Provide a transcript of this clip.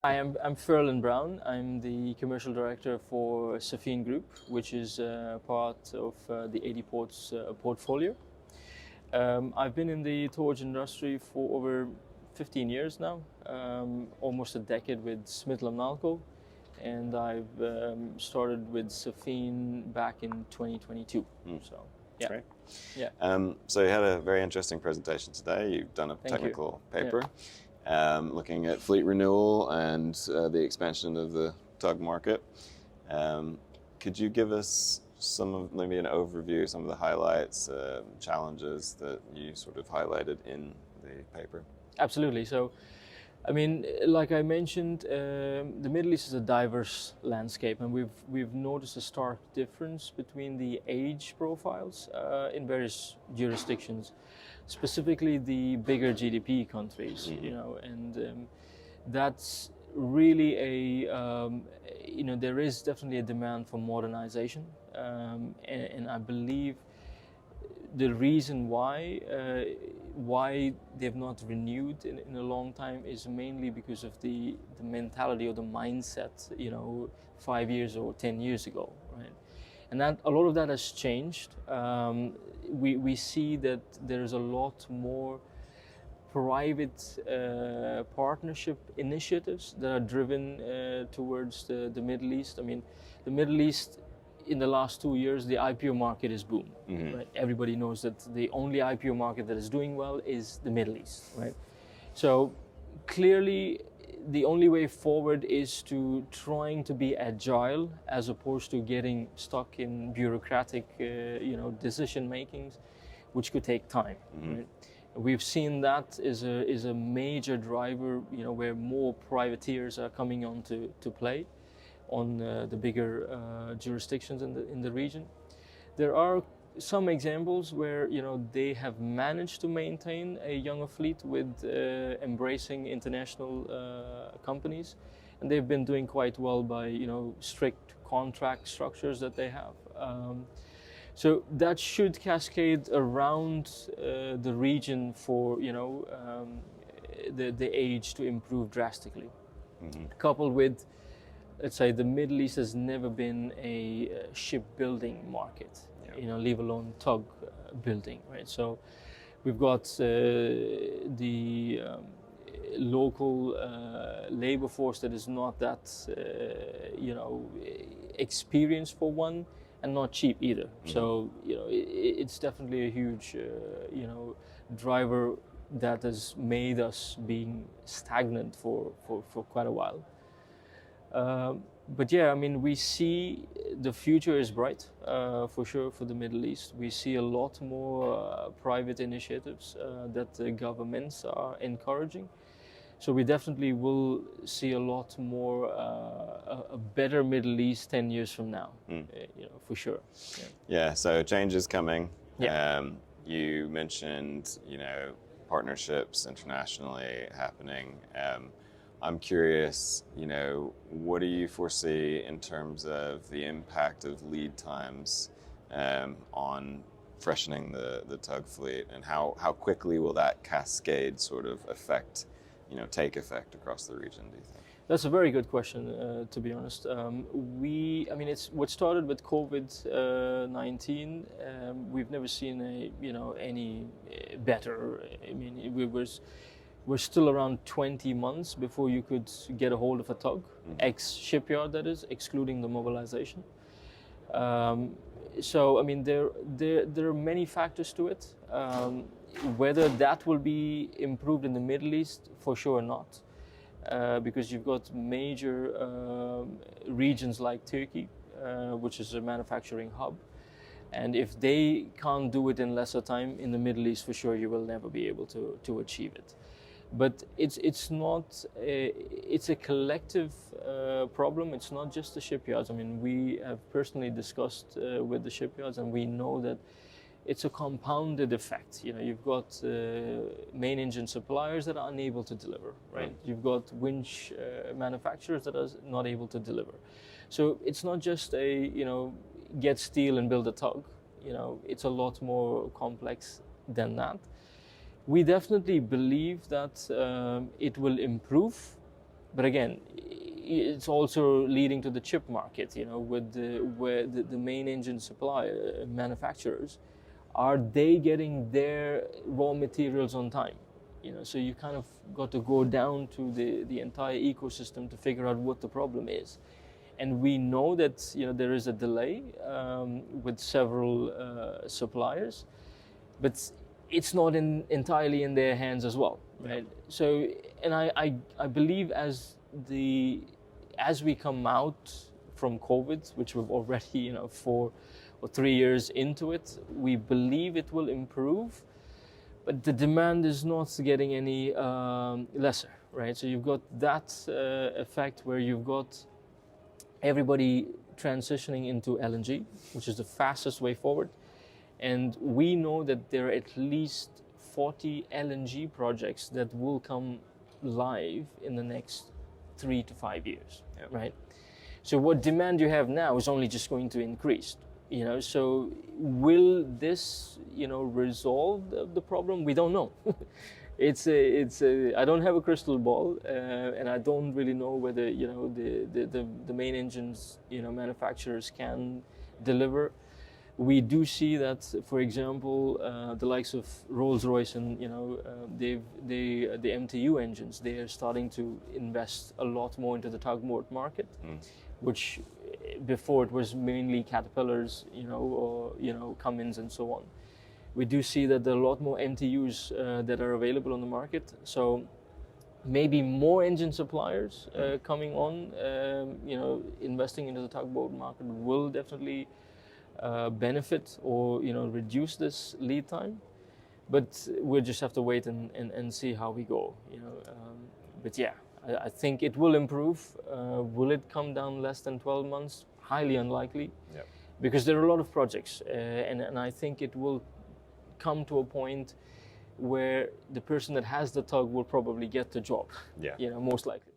I'm Ferlin Brown. I'm the commercial director for Safeen Group, which is part of the 80 ports portfolio. I've been in the towage industry for over 15 years now, almost a decade with Smith Nalco, and I've started with Safeen back in 2022. So, yeah. Great. Yeah. So you had a very interesting presentation today. You've done a technical paper looking at fleet renewal and the expansion of the tug market. Could you give us maybe an overview, some of the highlights, challenges that you sort of highlighted in the paper? Absolutely. So, I mean, like I mentioned, the Middle East is a diverse landscape, and we've noticed a stark difference between the age profiles in various jurisdictions, specifically the bigger GDP countries. You know, and that's really there is definitely a demand for modernization, and I believe the reason why they've not renewed in a long time is mainly because of the mentality or the mindset, 5 years or 10 years ago, right? And that a lot of that has changed. We see that there's a lot more private partnership initiatives that are driven towards the Middle East. I mean, the Middle East, in the last 2 years, the IPO market is booming. Right? Everybody knows that the only IPO market that is doing well is the Middle East, right? So clearly, the only way forward is to trying to be agile as opposed to getting stuck in bureaucratic, decision makings, which could take time. Right? We've seen that is a major driver, where more privateers are coming on to play on the bigger jurisdictions in the region. There are some examples where they have managed to maintain a younger fleet with embracing international companies, and they've been doing quite well by strict contract structures that they have. So that should cascade around the region for the age to improve drastically, coupled with, let's say, the Middle East has never been a shipbuilding market, leave alone tug building, right? So we've got the local labor force that is not that, experienced for one, and not cheap either. So it's definitely a huge, driver that has made us being stagnant for quite a while. But yeah, I mean, we see the future is bright for sure for the Middle East. We see a lot more private initiatives that the governments are encouraging. So we definitely will see a lot more, a better Middle East 10 years from now, for sure. Yeah, so change is coming. Yeah. You mentioned, partnerships internationally happening. I'm curious, what do you foresee in terms of the impact of lead times on freshening the tug fleet, and how quickly will that cascade sort of take effect across the region, do you think? That's a very good question, to be honest. It's what started with COVID-19. We've never seen any better. I mean, we're still around 20 months before you could get a hold of a tug, ex-shipyard that is, excluding the mobilization. So, I mean, there are many factors to it. Whether that will be improved in the Middle East, for sure not. Because you've got major regions like Turkey, which is a manufacturing hub. And if they can't do it in lesser time in the Middle East, for sure you will never be able to achieve it. But it's a collective problem. It's not just the shipyards. I mean, we have personally discussed with the shipyards, and we know that it's a compounded effect. You've got main engine suppliers that are unable to deliver, right? You've got winch manufacturers that are not able to deliver. So it's not just get steel and build a tug. It's a lot more complex than that. We definitely believe that it will improve But again, it's also leading to the chip market, with where the main engine supplier manufacturers, are they getting their raw materials on time? So you kind of got to go down to the entire ecosystem to figure out what the problem is. And we know that there is a delay with several suppliers, but it's not entirely in their hands as well, right? So, and I believe as we come out from COVID, which we've already 4 or 3 years into it, we believe it will improve, but the demand is not getting any lesser, right? So you've got that effect where you've got everybody transitioning into LNG, which is the fastest way forward. And we know that there are at least 40 LNG projects that will come live in the next 3 to 5 years, right? So what demand you have now is only just going to increase, So will this, resolve the problem? We don't know. I don't have a crystal ball, and I don't really know whether the main engines manufacturers can deliver. We do see that, for example, the likes of Rolls-Royce and the MTU engines, they are starting to invest a lot more into the tugboat market, which before it was mainly Caterpillars, or Cummins and so on. We do see that there are a lot more MTUs that are available on the market. So maybe more engine suppliers coming on, investing into the tugboat market will definitely benefit or reduce this lead time. But we'll just have to wait and see how we go. But yeah, I think it will improve. Will it come down less than 12 months? Highly unlikely. Yep. Because there are a lot of projects, and I think it will come to a point where the person that has the tug will probably get the job. Yeah. Most likely.